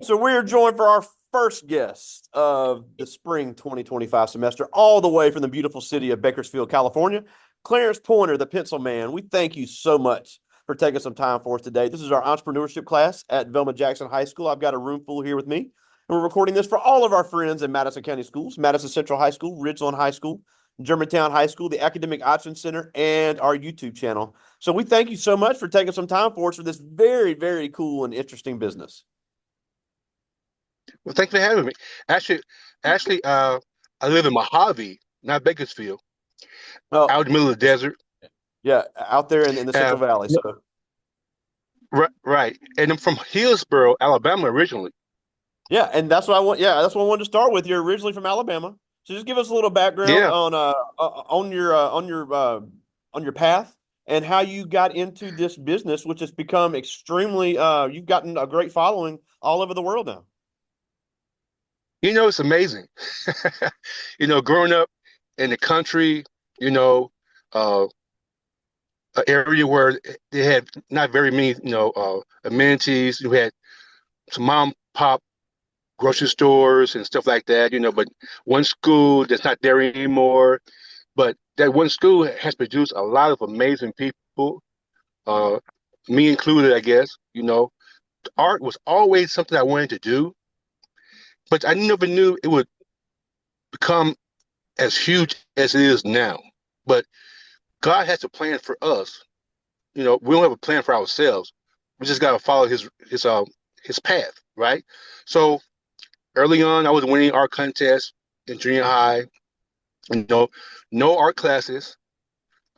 So we're joined for our first guest of the spring 2025 semester, all the way from the beautiful city of Bakersfield, California, Clarence Pointer, the Pencil Man. We thank you so much for taking some time for us today. This is our entrepreneurship class at Velma Jackson High School. I've got a room full here with me, and we're recording this for all of our friends in Madison County Schools, Madison Central High School, Ridgeland High School, Germantown High School, the Academic Options Center, and our YouTube channel. So we thank you so much for taking some time for us for this very, very cool and interesting business. Well, thanks for having me. Actually, actually, I live in Mojave, not Bakersfield, Well, out in the middle of the desert. yeah, out there in the Uh, Central Valley. So right, and I'm from Hillsboro, Alabama, originally. yeah, and that's what I want. Yeah, that's what I wanted to start with. You're originally from Alabama, so just give us a little background Yeah, on your path and how you got into this business, which has become extremely. You've gotten a great following all over the world now. it's amazing. Growing up in the country, you know, uh, an area where they had not very many, amenities. You had some mom pop grocery stores and stuff like that, but one school that's not there anymore. But that one school has produced a lot of amazing people, uh, me included, I guess. Art was always something I wanted to do, but I never knew it would become as huge as it is now. But God has a plan for us. We don't have a plan for ourselves. We just got to follow his path, right? So early on, I was winning art contests in junior high. You know, no art classes.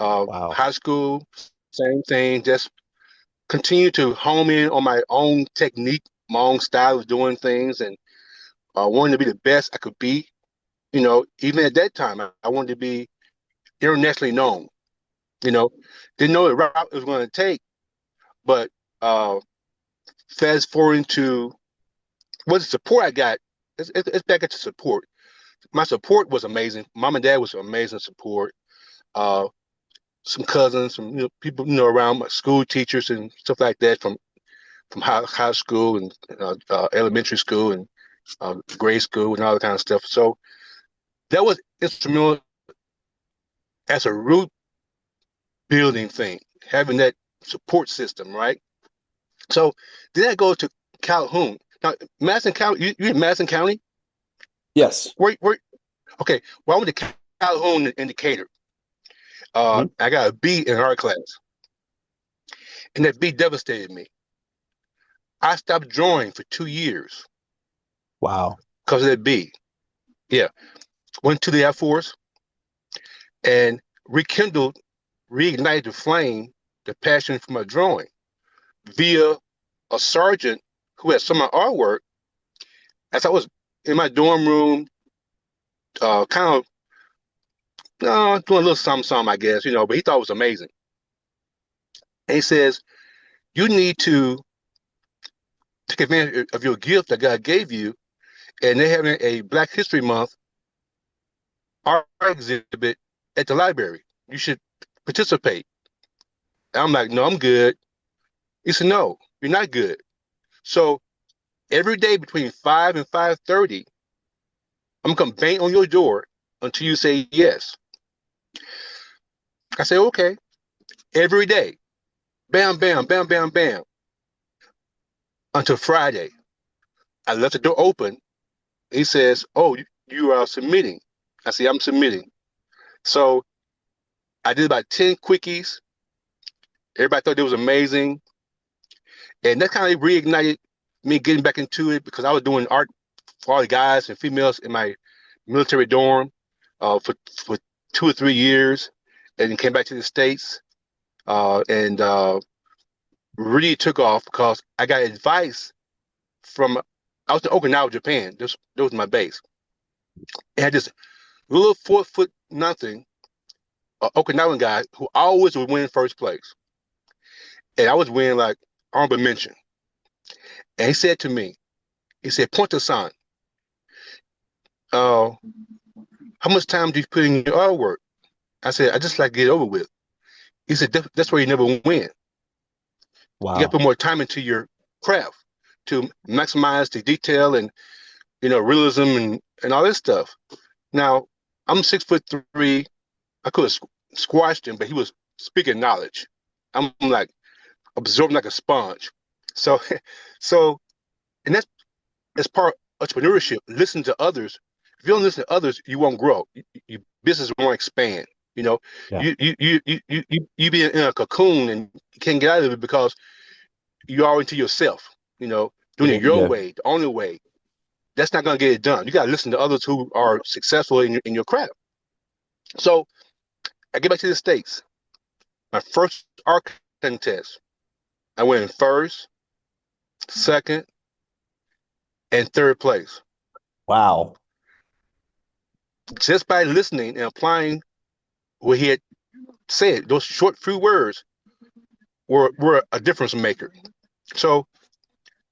Wow. High school, same thing. Just continue to home in on my own technique, my own style of doing things, and wanted to be the best I could be. Even at that time, I wanted to be internationally known. You know, didn't know the route it was going to take, but uh, fast forwarding to what the support I got. It's back at the support. My support was amazing. Mom and dad was amazing support. Uh, some cousins, some people around, my school teachers and stuff like that from high school and elementary school and grade school and all that kind of stuff. So that was instrumental as a root building thing, having that support system, right? So then I go to Calhoun. Now, Madison County, you in Madison County? Yes. Where, okay, well, I went to Calhoun in Decatur. Mhm. I got a B in art class, and that B devastated me. I stopped drawing for 2 years Wow. because of that B. Yeah, went to the Air Force and rekindled, reignited the flame, the passion for my drawing via a sergeant who had some of my artwork. As I was in my dorm room, kind of doing a little something, I guess, but he thought it was amazing. And he says, you need to take advantage of your gift that God gave you. And they're having a Black History Month art exhibit at the library. You should participate. And I'm like, no, I'm good. He said, no, you're not good. So every day between 5 and 5:30, I'm gonna bang on your door until you say yes. I say, okay. Every day. Bam, bam, bam, bam, bam. Until Friday. I left the door open. He says, oh, you are submitting. I say, I'm submitting. So I did about 10 quickies. Everybody thought it was amazing. And that kind of reignited me getting back into it because I was doing art for all the guys and females in my military dorm for 2 or 3 years, and then came back to the States and really took off because I got advice from I was in Okinawa, Japan. That was my base. It had this little 4 foot nothing Okinawan guy who always would win first place, and I was winning like honorable mention. And he said to me, he said, "Ponta-san, uh, how much time do you put in your artwork?" I said, "I just like to get it over with." He said, "That's where you never win. You got to Wow. put more time into your craft. to maximize the detail and realism and all this stuff. Now, I'm 6'3". I could have squashed him, but he was speaking knowledge. I'm like absorbing like a sponge. So, so, and that's part of entrepreneurship. Listen to others. If you don't listen to others, you won't grow. Your business won't expand. You know, Yeah. you be in a cocoon and you can't get out of it because you're all into yourself. Doing There it you your go. way, the only way. That's not going to get it done. You got to listen to others who are successful in your craft. So I get back to the States. My first art contest, I went in first, second, and third place. Wow. Just by listening and applying what he had said, those short few words were a difference maker. So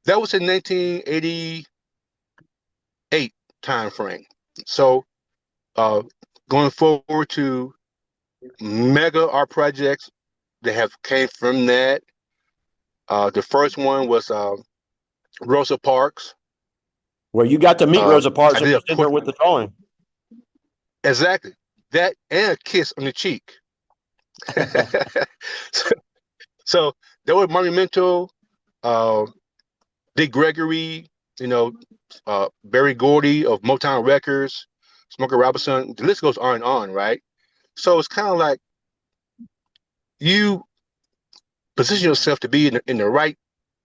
that was in 1988 time frame. So going forward to mega art projects that have came from that. The first one was Rosa Parks. Where you got to meet Rosa I Parks and did a present her with the drawing. exactly that and a kiss on the cheek. so, so they were monumental. Uh, Dick Gregory, Barry Gordy of Motown Records, Smokey Robinson. The list goes on and on, right? So it's kind of like you position yourself to be in the right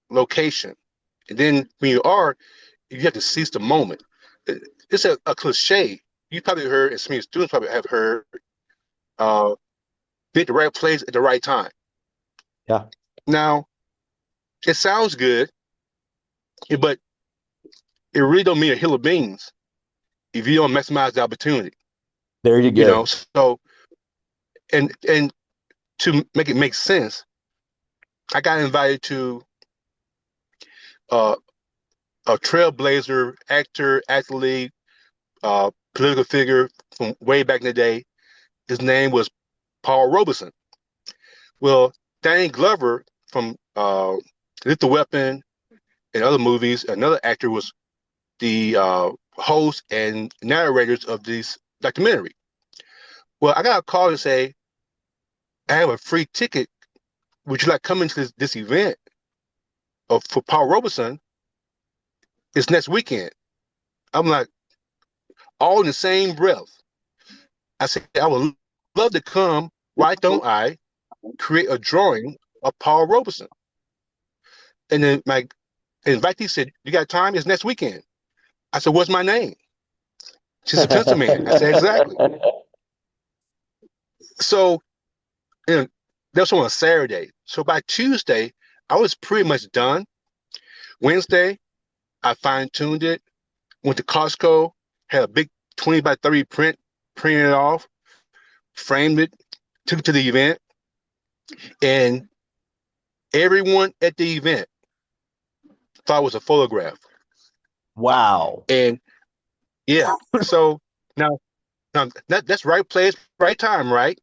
location, and then when you are, you have to seize the moment. It's a cliche. You probably heard, and some of your students probably have heard, be at the right place at the right time. Yeah. Now, it sounds good, but it really don't mean a hill of beans if you don't maximize the opportunity. There you go. So and to make it make sense, I got invited to uh, a trailblazer, actor, athlete, political figure from way back in the day. His name was Paul Robeson. Well, Danny Glover from Lethal Weapon and other movies, another actor, was the host and narrators of this documentary. Well, I got a call to say, I have a free ticket. Would you like to come into this event for Paul Robeson? It's next weekend. I'm like, all in the same breath. I said, I would love to come. Why don't I create a drawing of Paul Robeson? And then my invitee said, you got time? It's next weekend. I said, what's my name? She said, Pencilman. I said, exactly. So that was on a Saturday. So by Tuesday, I was pretty much done. Wednesday, I fine-tuned it, went to Costco, had a big 20 by 30 print, printed it off, framed it, took it to the event, and everyone at the event thought it was a photograph. Wow. And yeah, so now that's right place, right time, right?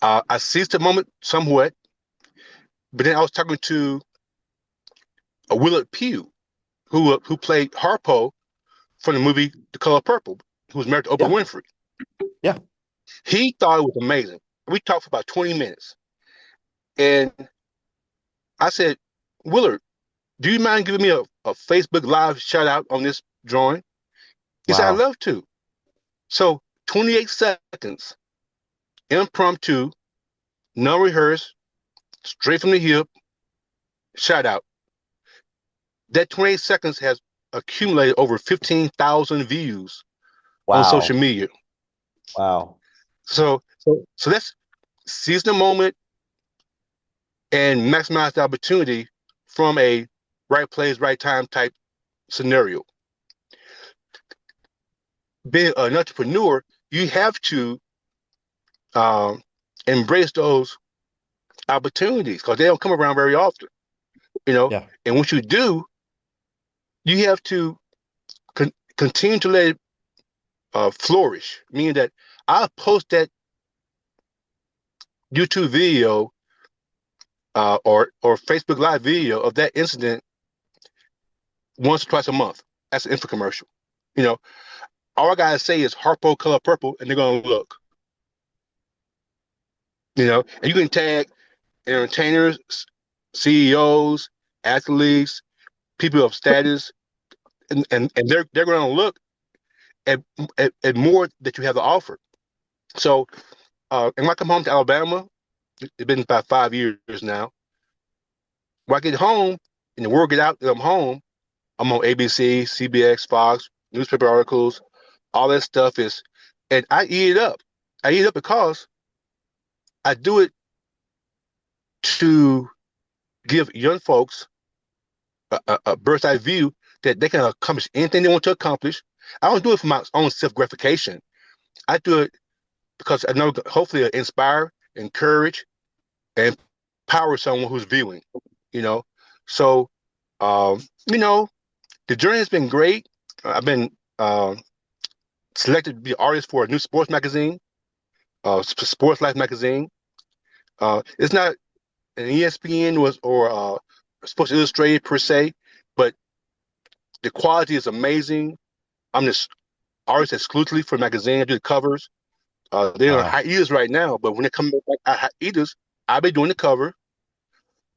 I seized the moment somewhat, but then I was talking to a Willard Pugh, who played Harpo from the movie The Color Purple, who was married to Oprah Yeah. Winfrey. Yeah. He thought it was amazing. We talked for about 20 minutes. And I said, Willard, do you mind giving me a Facebook Live shout out on this drawing? He said, I'd Wow. love to. So 28 seconds, impromptu, no rehearsed, straight from the hip, shout out. That 28 seconds has accumulated over 15,000 views on social Wow. media. Wow. So that's seize the moment and maximize the opportunity from a right place, right time type scenario. Being an entrepreneur, you have to embrace those opportunities because they don't come around very often, you know. Yeah. And once you do, you have to continue to let it flourish, meaning that I'll post that YouTube video or Facebook Live video of that incident once or twice a month. That's an infomercial. You know, all I gotta say is Harpo color purple, and they're gonna look. And you can tag entertainers, CEOs, athletes, people of status, and they're gonna look at, at more that you have to offer. So, and when I come home to Alabama, it's been about 5 years now. When I get home and the word get out that I'm home, I'm on ABC, CBS, Fox, newspaper articles, all that stuff is, and I eat it up. I eat it up because I do it to give young folks a bird's eye view that they can accomplish anything they want to accomplish. I don't do it for my own self gratification. I do it because I know hopefully it'll inspire, encourage, and empower someone who's viewing. You know, so um, you know the journey has been great. I've been selected to be artist for a new sports magazine, Sports Life magazine. It's not an ESPN or Sports Illustrated per se, but the quality is amazing. I'm this artist exclusively for the magazine. I do the covers. They're on Wow. hiatus right now, but when they come back at hiatus, I'll be doing the cover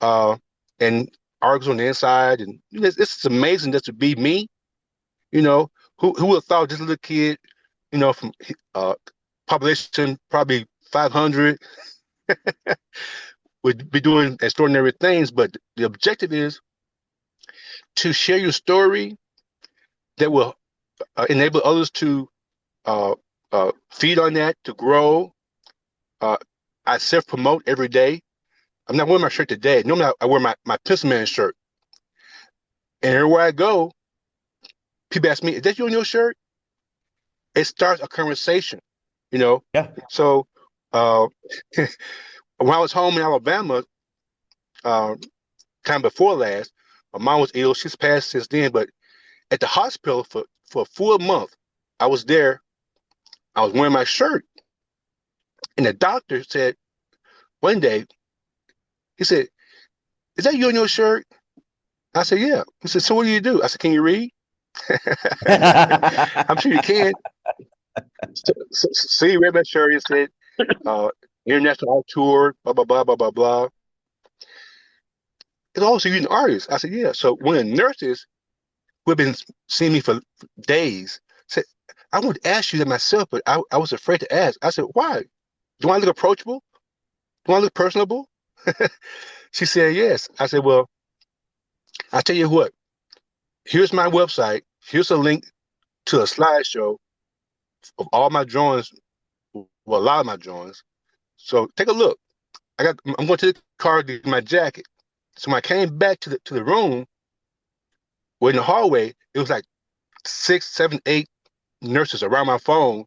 uh, and articles on the inside. And it's amazing just to be me. You know, who would have thought this little kid, from uh, population probably 500 would be doing extraordinary things. But the objective is to share your story that will enable others to uh, feed on that, to grow. Uh, I self promote every day. I'm not wearing my shirt today. Normally, I wear my Pencilman shirt. And everywhere I go, people ask me, "Is that you on your shirt?" It starts a conversation, you know. Yeah. So uh, when I was home in Alabama, uh, time before last, my mom was ill. She's passed since then, but at the hospital for a full month, I was there. I was wearing my shirt, and the doctor said one day, he said, "Is that you on your shirt?" I said, "Yeah." He said, "So what do you do?" I said, "Can you read?" I'm sure you can. So he read my shirt and said, uh, "International art tour, blah blah blah blah blah blah." It's also you're an artist. I said, "Yeah." So one of the nurses who had been seeing me for days said, "I wanted to ask you that myself, but I was afraid to ask." I said, "Why? Do I look approachable? Do I look personable?" She said, "Yes." I said, "Well, I'll tell you what. Here's my website. Here's a link to a slideshow of all my drawings, well, a lot of my drawings. So take a look. I'm going to the car to get my jacket." So when I came back to the room, well, in the hallway, it was like 6, 7, 8 nurses around my phone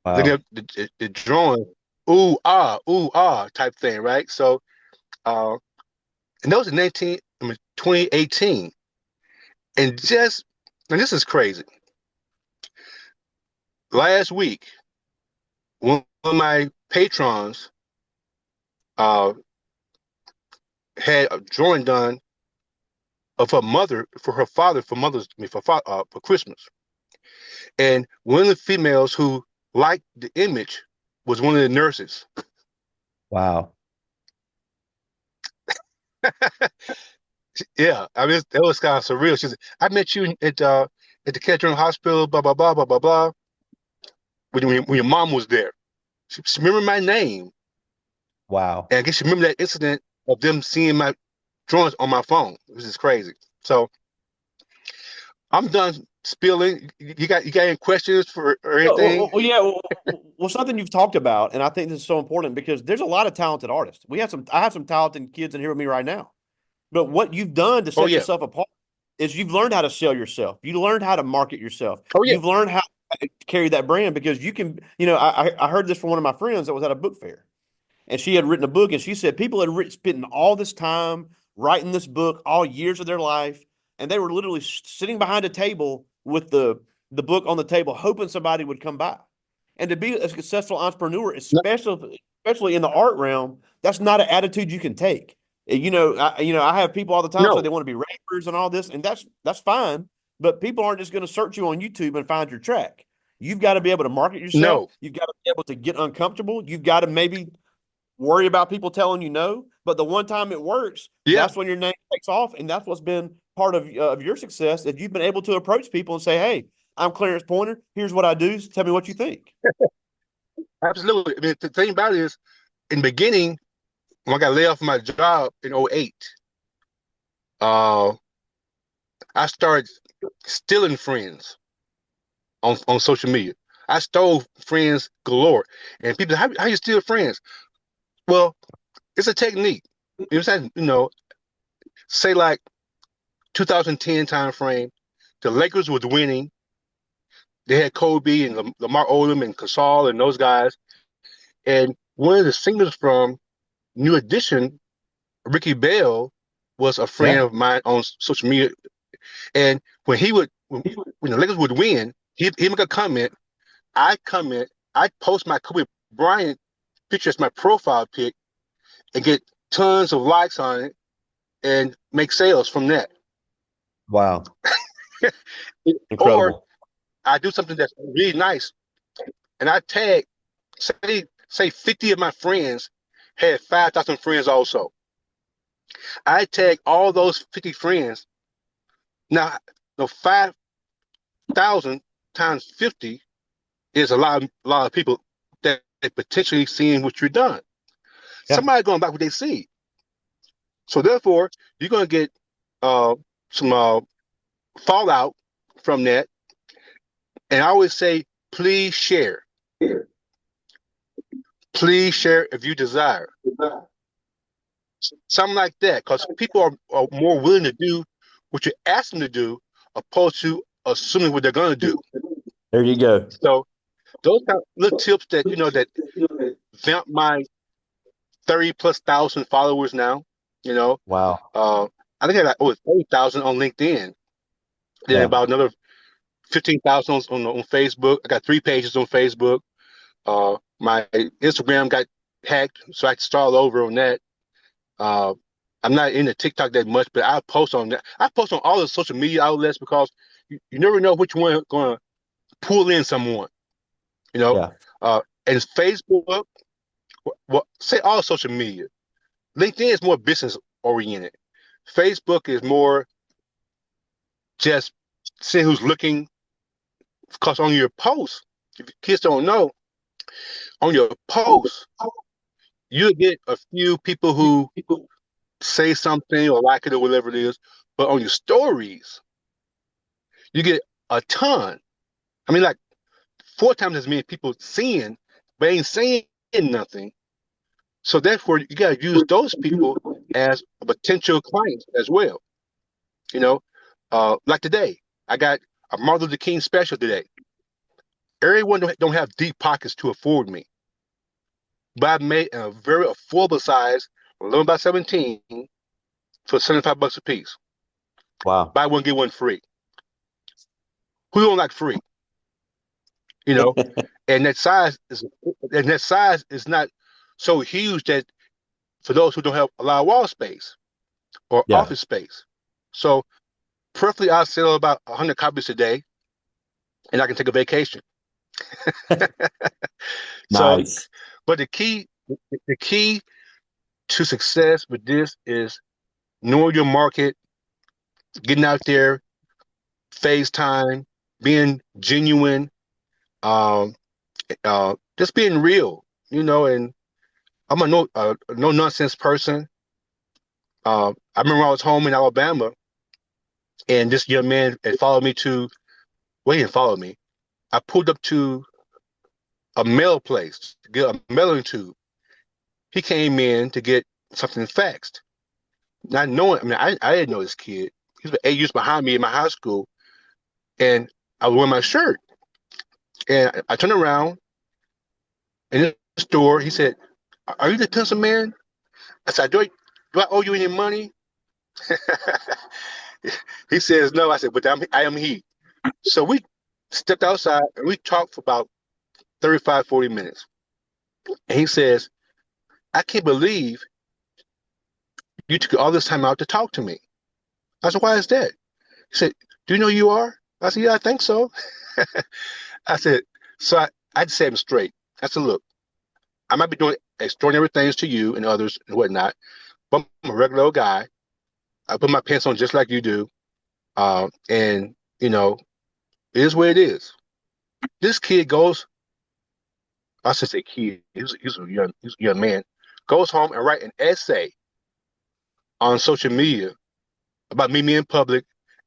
looking Wow. at the drawing, ooh ah type thing, right? So uh, and that was in 2018. And this is crazy. Last week, one of my patrons uh, had a drawing done of her mother for her father for for Christmas. And one of the females who liked the image was one of the nurses. Wow. Yeah, I mean that was kind of surreal. She said, "I met you at the Kedron Hospital, blah blah blah blah blah blah, when your mom was there." She remembered my name, Wow. and I guess she remembered that incident of them seeing my drawings on my phone. This is crazy. So I'm done spilling. You got any questions for or anything? Yeah. Well, something you've talked about, and I think this is so important because there's a lot of talented artists. I have some talented kids in here with me right now. But what you've done to Oh set yeah, yourself apart is you've learned how to sell yourself. You learned how to market yourself. oh yeah. You've learned how to carry that brand because you can, I heard this from one of my friends that was at a book fair, and she had written a book, and she said people had spent all this time writing this book, all years of their life, and they were literally sitting behind a table with the book on the table, hoping somebody would come by. And to be a successful entrepreneur, No, especially in the art realm, that's not an attitude you can take. I have people all the time say No, they want to be rappers and all this, and that's fine. But people aren't just going to search you on YouTube and find your track. You've got to be able to market yourself. no, You've got to be able to get uncomfortable. You've got to maybe worry about people telling you no. But the one time it works, yeah, that's when your name takes off, and that's what's been part of your success that you've been able to approach people and say, "Hey, I'm Clarence Pointer. Here's what I do. Tell me what you think." absolutely. I mean, the thing about it is, in the beginning, when I got laid off from my job in '08, uh, I started stealing friends on social media. I stole friends galore. And people, how you steal friends? Well, it's a technique. You know what I'm saying? Say like 2010 time frame, the Lakers was winning. They had Kobe and Lamar Odom and Gasol and those guys. And one of the singers from New Edition, Ricky Bell, was a friend Yeah, of mine on social media. And when the Lakers would win, he'd make a comment. I comment. I post my Kobe Bryant picture as my profile pic and get tons of likes on it and make sales from that. wow, Or incredible. I do something that's really nice and I tag, say 50 of my friends had 5,000 friends also. I tag all those 50 friends. Now, the 5,000 times 50 is a lot of people that potentially seeing what you've done. Yeah, Somebody going back what they see. So therefore, you're going to get uh, some fallout from that. And I always say, please share. Please share if you desire. Something like that. Because people are more willing to do what you ask them to do opposed to assuming what they're going to do. there you go. So those kind of little tips that vamp my 30 plus thousand followers now, you know. Wow. Uh, I think I got over 30,000 on LinkedIn. Then Yeah. about another 15,000 on Facebook. I got 3 pages on Facebook. My Instagram got hacked, so I had to start all over on that. Uh, I'm not into TikTok that much, but I post on that. I post on all the social media outlets because you never know which one going to pull in someone. You know, Yeah. and Facebook. Well, say all social media. LinkedIn is more business oriented. Facebook is more just seeing who's looking. Because on your posts, if kids don't know, on your posts, you get a few people who say something or like it or whatever it is. But on your stories, you get a ton. I mean, like 4 times as many people seeing, but ain't saying nothing. So therefore, you got to use those people as potential clients as well. You know, like today, I got a Martin Luther King special today. Everyone don't have deep pockets to afford me, but I made a very affordable size, 11 by 17 for $75 a piece. Wow. Buy one, get one free. Who don't like free? You know, and that size is not so huge that for those who don't have a lot of wall space or Yeah. office space. So preferably I sell about 100 copies a day and I can take a vacation. So, Nice. but the key to success with this is knowing your market, getting out there, FaceTime, being genuine, um, just being real, and I'm a no nonsense person. I remember I was home in Alabama and this young man had followed me well, he didn't follow me. I pulled up to a mail place to get a mailing tube. He came in to get something faxed. Not knowing, I mean, I didn't know this kid. He was 8 years behind me in my high school, and I was wearing my shirt. And I turned around in the store. He said, "Are you the pencil man?" I said, "Do I owe you any money?" He says, "No." I said, "But I am he." So we stepped outside and we talked for about 35, 40 minutes. And he says, "I can't believe you took all this time out to talk to me. I said, why is that? He said, do you know who you are? I said, yeah, I think so. I said, so I just said him straight. I said, look, I might be doing extraordinary things to you and others and whatnot, but I'm a regular old guy. I put my pants on just like you do. And, you know, it is what it is. This kid goes, I should say kid, he was a young man, goes home and write an essay on social media about me in public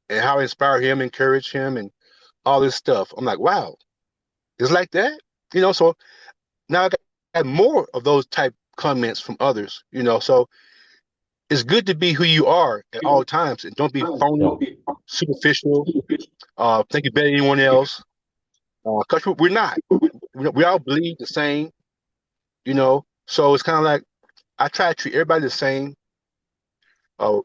and how I inspire him, encourage him, and all this stuff. I'm like, wow, it's like that? So now I got more of those type comments from others, so it's good to be who you are at all times and don't be phony, superficial, think you're better than anyone else. Because we're not. We all bleed the same, So it's kind of like I try to treat everybody the same. Uh,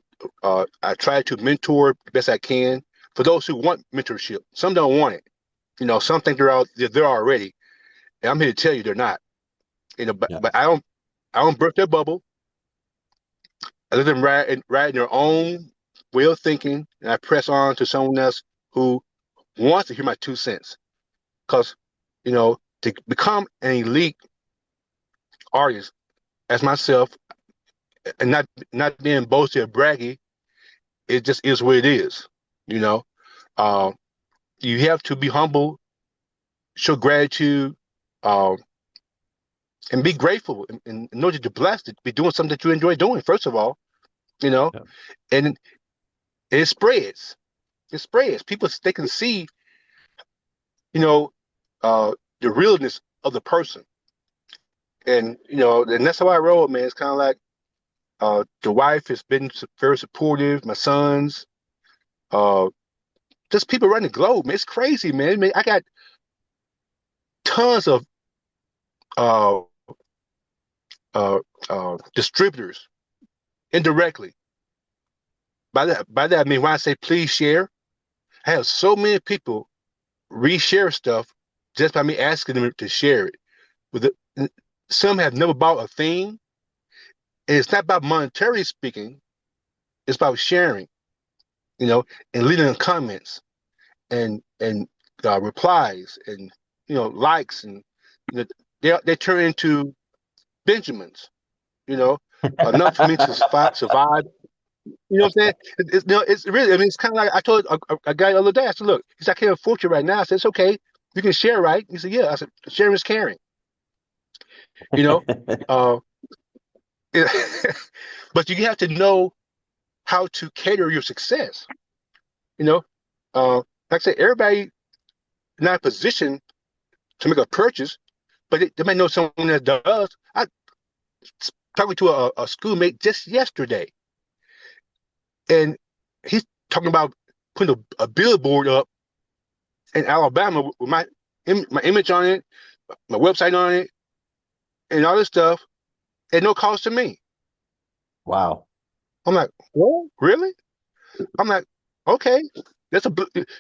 I try to mentor the best I can for those who want mentorship. Some don't want it. Some think they're there already. And I'm here to tell you they're not. But, Yeah. but I don't burst their bubble. I let them ride in their own way of thinking, and I press on to someone else who wants to hear my 2 cents. Because, to become an elite artist as myself, and not being boasty or braggy, it just is what it is. You know, uh, you have to be humble, show gratitude, um, and be grateful, and know that you're blessed to be doing something that you enjoy doing. First of all, you know, Yeah. and it spreads. It spreads. People they can see, you know, uh, the realness of the person, and that's how I roll, man. It's kind of like the wife has been very supportive. My sons, uh, just people around the globe, man. It's crazy, man. I got tons of uh, uh, distributors indirectly. By that, I mean when I say please share, I have so many people reshare stuff just by me asking them to share it. With some have never bought a thing, and it's not about monetary speaking. It's about sharing, and leaving comments and replies and likes and you know, they turn into Benjamins, enough for me to survive. You know what I'm saying? It's really. I mean, it's kind of like I told a guy the other day. I said, "Look, he said, I can't afford you right now." I said, "It's okay. You can share, right?" He said, "Yeah." I said, "Sharing is caring." You know, uh, but you have to know how to cater your success. You know, like I said, everybody not in a position to make a purchase, but they might know someone that does. I talking to a schoolmate just yesterday, and he's talking about putting a billboard up in Alabama with my image on it, my website on it, and all this stuff at no cost to me. Wow. I'm like, what? Really? I'm like, okay,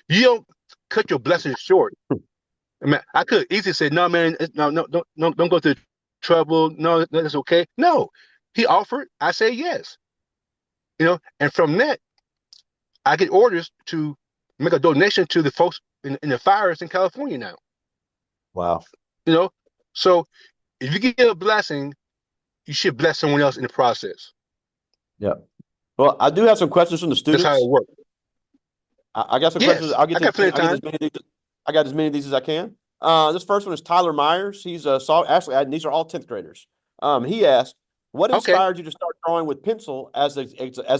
you don't cut your blessings short. I mean, I could easily say, no, man, no, no, don't go through trouble. No, that's okay. No, he offered. I say yes. And from that, I get orders to make a donation to the folks in the fires in California now. Wow. You know, so if you get a blessing, you should bless someone else in the process. Yeah. Well, I do have some questions from the That's how it students. works. I got some questions. Yes, I'll get I to got plenty of I'll get time. as many of these. I got as many of these as I can. This first one is Tyler Myers. He's actually, these are all 10th graders. He asked, "What Okay. inspired you to start drawing with pencil as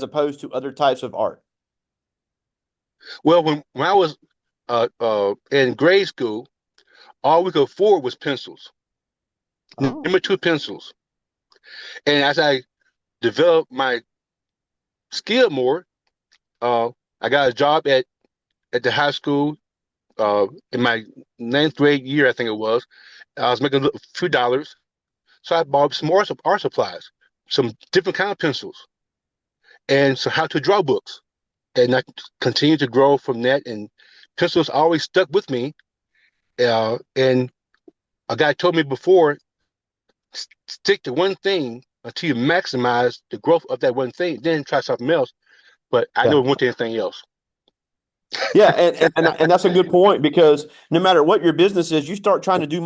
opposed to other types of art?" Well, when I was in grade school, all we could afford was pencils, Oh, number two pencils. And as I developed my skill more, uh, I got a job at the high school in my ninth grade year, I think it was. I was making a few dollars, so I bought some more art supplies, some different kind of pencils, and some how to draw books. And I continued to grow from that. And pencils always stuck with me. And a guy told me before, stick to one thing until you maximize the growth of that one thing. Then try something else. But I Yeah. never went to anything else. Yeah, and that's a good point because no matter what your business is, you start trying to do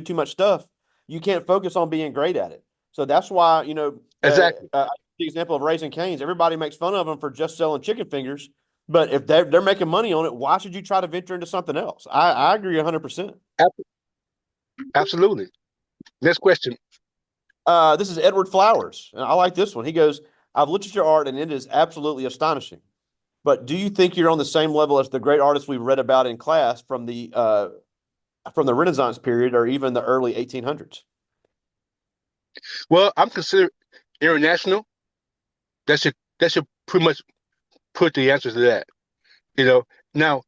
too much stuff, you can't focus on being great at it. So that's why, Exactly. the example of Raising Cane's, everybody makes fun of them for just selling chicken fingers, but if they're making money on it, why should you try to venture into something else? I agree 100%. Absolutely. Next question. This is Edward Flowers, and I like this one. He goes, "I've looked at your art and it is absolutely astonishing. But do you think you're on the same level as the great artists we've read about in class from the Renaissance period or even the early 1800s?" Well, I'm considered international. That should pretty much put the answer to that. You know, now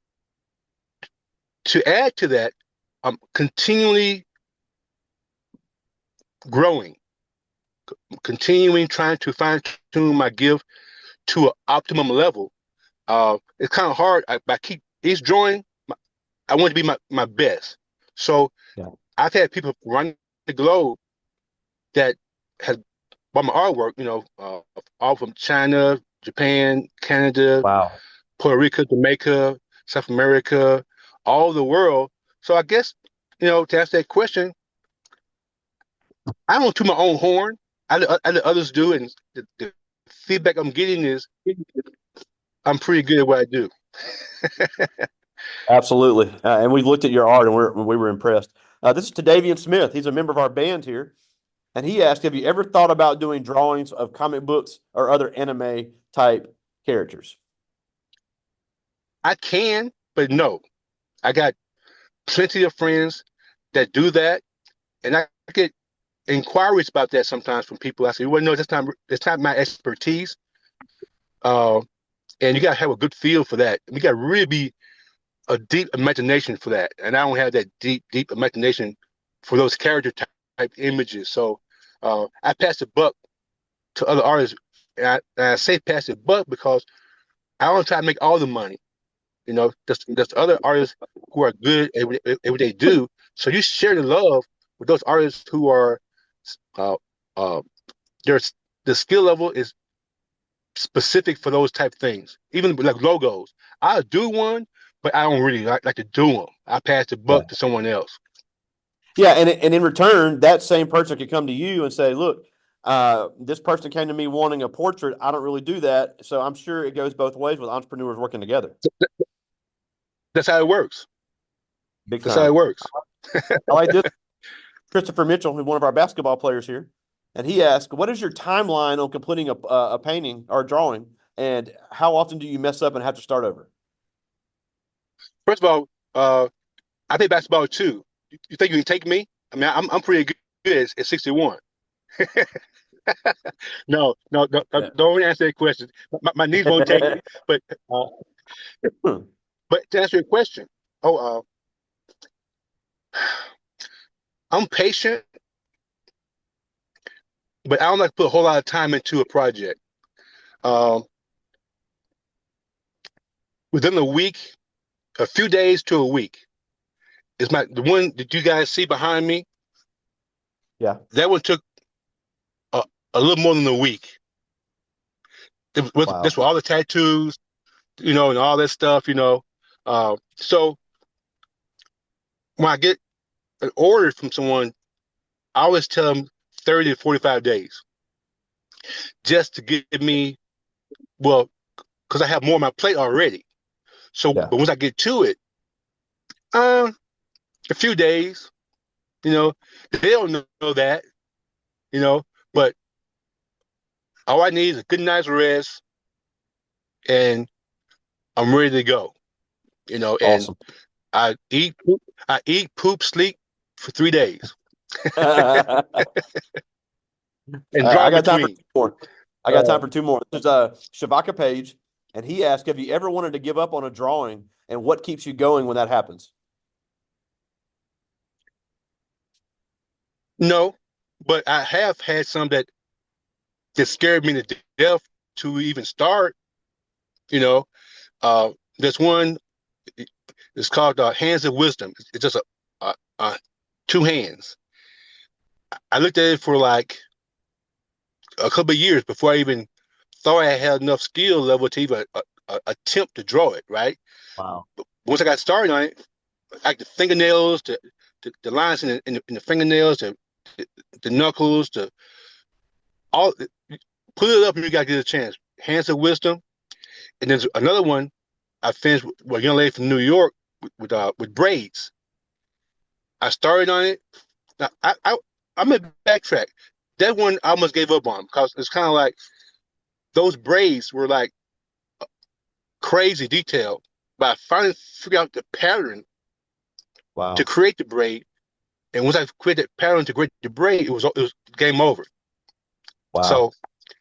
to add to that, I'm continually growing, continuing trying to fine tune my gift to an optimum level. It's kind of hard. I keep each drawing. I want to be my best. So Yeah. I've had people around the globe that has bought my artwork. All from China, Japan, Canada, Wow. Puerto Rico, Jamaica, South America, all the world. So I guess, to answer that question, I don't toot my own horn. I let others do, and the feedback I'm getting is I'm pretty good at what I do. Absolutely. And we looked at your art and we were impressed. This is Tadavian Smith. He's a member of our band here. And he asked, have you ever thought about doing drawings of comic books or other anime type characters? I can, but no. I got plenty of friends that do that, and I get inquiries about that sometimes from people. I say, well, no, that's not my expertise. Uh, and you gotta have a good feel for that. You gotta really be a deep imagination for that, and I don't have that deep imagination for those type images. So I pass the buck to other artists, and I say pass the buck because I don't try to make all the money. There's other artists who are good at what they do. So you share the love with those artists who are, uh, uh, there's the skill level is specific for those type things. Even like logos, I'll do one, but I don't really like to do them. I pass the Yeah. buck to someone else. Yeah. And in return, that same person could come to you and say, look, this person came to me wanting a portrait. I don't really do that. So I'm sure it goes both ways with entrepreneurs working together. That's how it works. Big That's how it time. works. I like this. Christopher Mitchell, who's one of our basketball players here, and he asked, "What is your timeline on completing a painting or a drawing, and how often do you mess up and have to start over?" First of all, I play basketball too. You think you can take me? I mean, I'm pretty good at 61. No, Yeah. don't answer that question. My knees won't take me. But uh, but to answer your question, oh, I'm patient, but I don't like to put a whole lot of time into a project. Um, Within a week, a few days to a week is the one that you guys see behind me. Yeah. That one took a, a little more than a week. That's Wow. for all the tattoos, and all that stuff. So when I get an order from someone, I always tell them 30 to 45 days just to give me, well, because I have more on my plate already. So, Yeah. but once I get to it, uh, a few days, you know, they don't know that, you know, but all I need is a good night's rest and I'm ready to go, and Awesome. I eat, poop, sleep for 3 days and I drive got time for between. two more. I got time Uh, for two more. There's Shavaka Page, and he asked, "Have you ever wanted to give up on a drawing, and what keeps you going when that happens?" no, but I have had some that scared me to death to even start. You know, uh, there's one. It's called Hands of Wisdom. It's just a two hands. I looked at it for like a couple of years before I even thought I had enough skill level to even attempt to draw it, right? Wow. But once I got started on it, like the fingernails, the lines in the fingernails, the knuckles, all put it up and you gotta get a chance. Hands of Wisdom, and there's another one I finished with a young lady from New York with braids. I started on it. Now I'm gonna backtrack. That one I almost gave up on because it's kind of like those braids were like crazy detailed. But I finally figured out the pattern to Wow. create the braid, and once I created that pattern to create the braid, it was game over. Wow. So,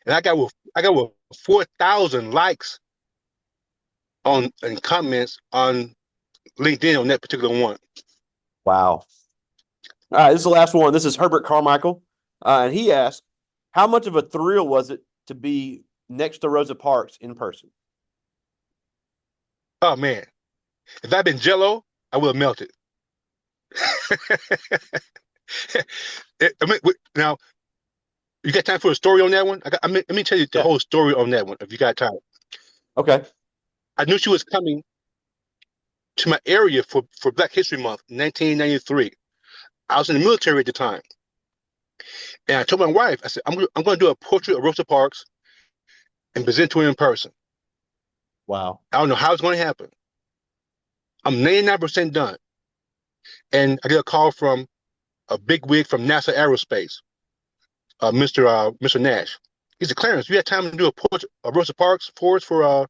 and I got 4,000 likes on and comments on LinkedIn on that particular one. Wow. All right, this is the last one. This is Herbert Carmichael. And he asked, how much of a thrill was it to be next to Rosa Parks in person? Oh man, if I'd been Jello, I would have melted. Now, you got time for a story on that one? Let me tell you the Yeah. whole story on that one if you got time. Okay. I knew she was coming to my area for Black History Month, 1993. I was in the military at the time. And I told my wife, I said, I'm going to do a portrait of Rosa Parks and present to her in person. Wow. I don't know how it's going to happen. I'm 99% done. And I get a call from a big wig from NASA Aerospace, Mr. Nash. He said, Clarence, you have time to do a portrait of Rosa Parks for us for our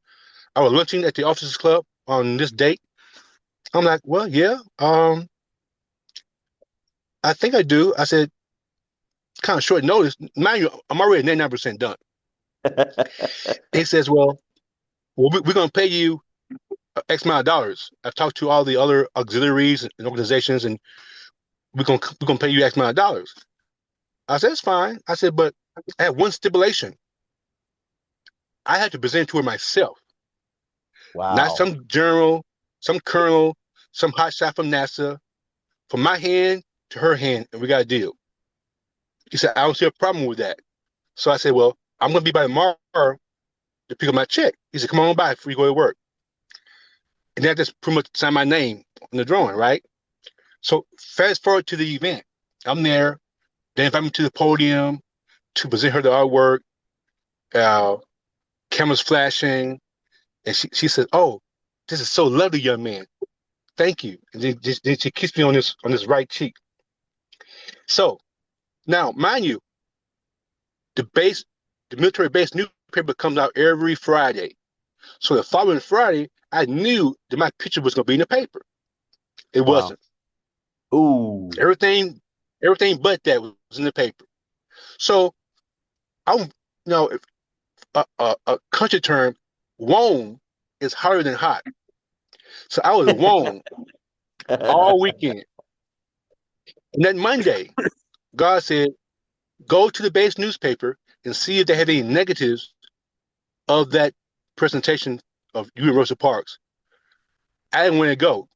luncheon at the Officers Club on this date? I'm like, well, yeah, I think I do. I said, kind of short notice. Mind you, I'm already 99% done. He says, well we're going to pay you X amount of dollars. I've talked to all the other auxiliaries and organizations, and we're gonna pay you X amount of dollars. I said, it's fine. I said, but I have one stipulation. I had to present to her myself, not Wow. some general, some colonel, some hotshot from NASA. From my hand to her hand, and we got a deal. He said, I don't see a problem with that. So I said, well, I'm gonna be by tomorrow to pick up my check. He said, come on by before you go to work. And then I just pretty much signed my name on the drawing, right? So fast forward to the event. I'm there. They invite me to the podium to present her the artwork. Uh, Cameras flashing, and she said, "Oh, this is so lovely, young man. Thank you." And then she kissed me on this right cheek. So now, mind you, the base, the military base newspaper comes out every Friday. So the following Friday, I knew that my picture was going to be in the paper. It Wow. wasn't. Ooh. Everything but that was in the paper. So I'm, if a country term, warm is hotter than hot. So I was warm all weekend. And then Monday, God said, go to the base newspaper and see if they have any negatives of that presentation of you and Rosa Parks. I didn't want to go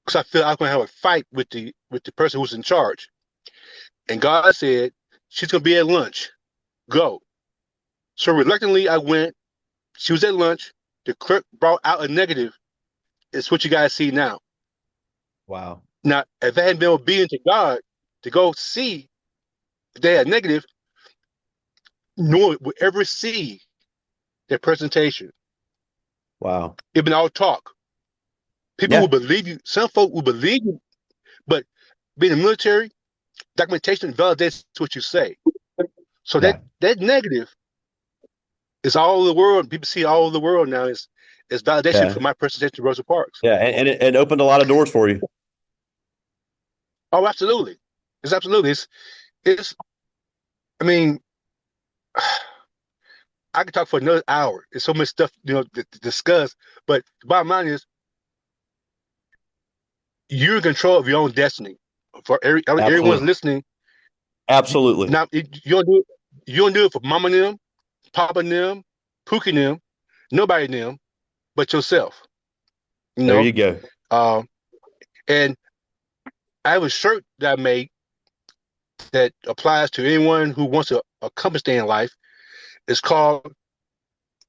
because I feel I was going to have a fight with the person who's in charge. And God said, she's going to be at lunch. Go. So reluctantly, I went. She was at lunch. The clerk brought out a negative. It's what you guys see now. Wow. Now, if I hadn't been obedient to God to go see if they had negative, no one would ever see their presentation. Wow. It'd been all talk. People will Yeah. believe you. Some folk will believe you, but being in the military, documentation validates what you say. So that Yeah. that negative is all over the world. People see all over the world now is validation Yeah. for my presentation to Rosa Parks. Yeah. And it opened a lot of doors for you. Oh, absolutely. It's absolutely. It's I mean, I could talk for another hour. There's so much stuff, to discuss. But the bottom line is you're in control of your own destiny. For everyone's Absolutely. listening, Absolutely. now you don't do it. You don't do it for mama and them, papa and them, Pookie and them, nobody and them, but yourself. You There know. you go. Um, and I have a shirt that I made that applies to anyone who wants a accomplish thing in life. It's called,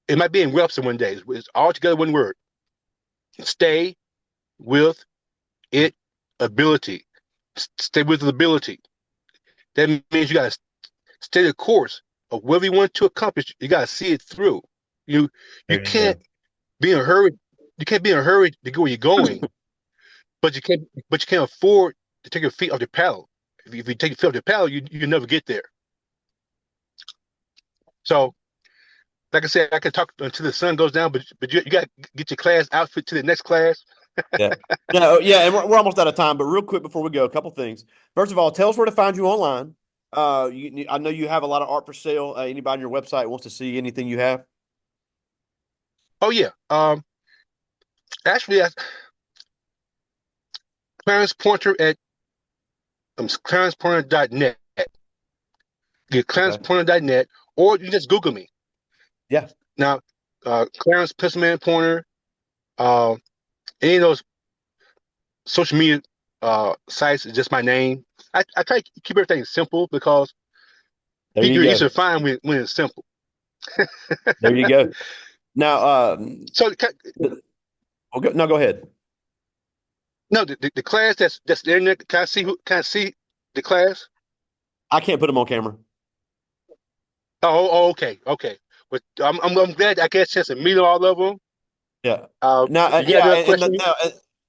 it might be in Webster one day. It's all together one word. Stay with it ability. Stay with the ability. That means you got to stay the course of whatever you want to accomplish. You got to see it through. You you There you go. can't be in a hurry. You can't be in a hurry to go where you're going, but you can't afford to take your feet off the pedal. If you take your feet off the pedal, you never get there. So, like I said, I can talk until the sun goes down, but you got to get your class outfit to the next class. Yeah. No, yeah, and we're almost out of time, but real quick before we go, a couple things. First of all, tell us where to find you online. I know you have a lot of art for sale. Anybody on your website wants to see anything you have? Oh yeah. Actually, Clarence Pointer at clarencepointer.net. Get Okay. clarencepointer.net, or you just Google me. Yeah. Now, Clarence Pencilman Pointer, uh, any of those social media sites is just my name. I try to keep everything simple because There you you're easy go. to find when it's simple. There you go. Now, So, no, go ahead. no, the class that's the internet. Can I see the class? I can't put them on camera. Okay, okay. But I'm glad I get a chance to meet all of them. Yeah. Now, You got another and question?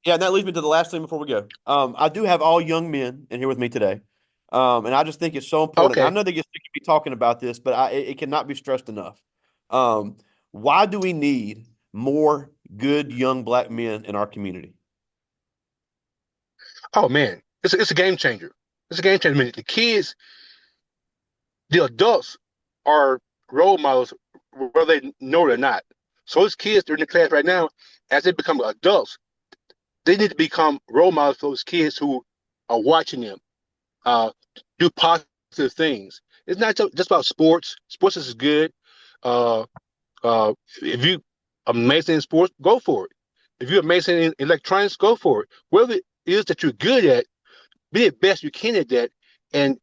yeah, and that leads me to the last thing before we go. I do have all young men in here with me today, and I just think it's so important. I Okay. know they get sick of me talking about this, but it cannot be stressed enough. Um, why do we need more good young black men in our community? Oh man, it's a game changer. It's a game changer. I mean, the kids, the adults are role models whether they know it or not. So those kids that are in the class right now, as they become adults, they need to become role models for those kids who are watching them uh, do positive things. It's not just about sports. Sports is good. Uh, if you amazing in sports, go for it. If you're amazing in electronics, go for it. Whatever it is that you're good at, be the best you can at that, and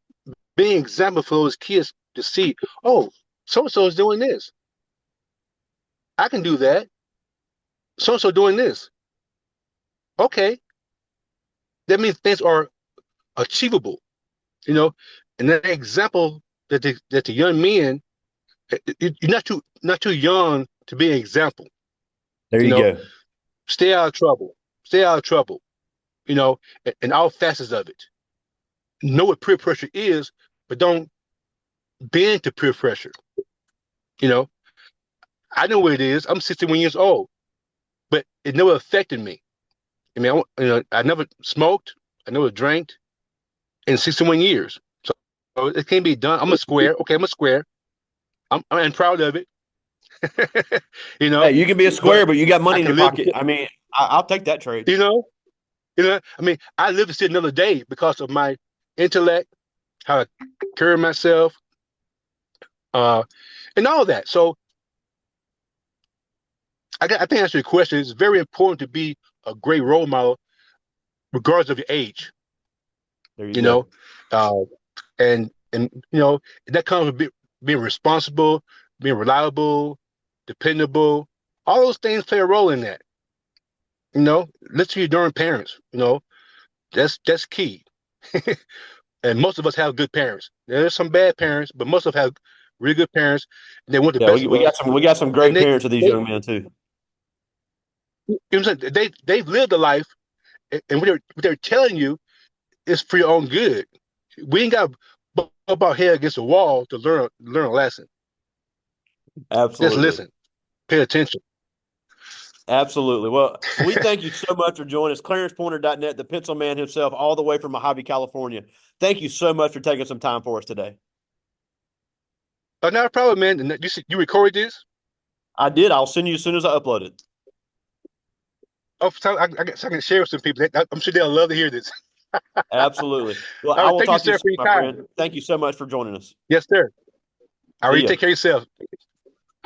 be an example for those kids to see. Oh, so and so is doing this. I can do that. So and so doing this. Okay, that means things are achievable. You know, and that example that the young men, you're not too young to be an example. There You you know, go. stay out of trouble. Stay out of trouble. You know, in all facets of it. Know what peer pressure is, but don't bend to peer pressure. You know, I know what it is. I'm 61 years old, but it never affected me. I mean, I never smoked. I never drank in 61 years. So it can be done. I'm a square. Okay, I'm a square. I'm proud of it. you know, Hey, you can be a but square, but you got I money in your can live. pocket. I mean, I'll take that trade. You know, I mean, I live to see another day because of my intellect, how I carry myself, uh, and all that. So I think that's your question. It's very important to be a great role model, regardless of your age. There you You go. know, uh, and that comes with being responsible, being reliable, dependable. All those things play a role in that. Listen to your darn parents. That's key. And most of us have good parents. There's some bad parents, but most of us have really good parents. And they want the Yeah, best of us. we got some And great they, parents of these they young men too. you know what I'm saying? They've lived a life, and what they're telling you is for your own good. We ain't got to bump our head against a wall to learn a lesson. Just Absolutely. listen, pay attention. Absolutely. Well, we thank you so much for joining us. ClarencePointer.net, the pencil man himself, all the way from Mojave, California. Thank you so much for taking some time for us today. Not a problem, man. And you recorded this? I did. I'll send you as soon as I upload it. Oh, so I can share with some people. I'm sure they'll love to hear this. Absolutely. Well, All I right, will thank you, talk to you sir, soon, for your my time. friend. Thank you so much for joining us. Yes, sir. All See right, you ya. take care of yourself.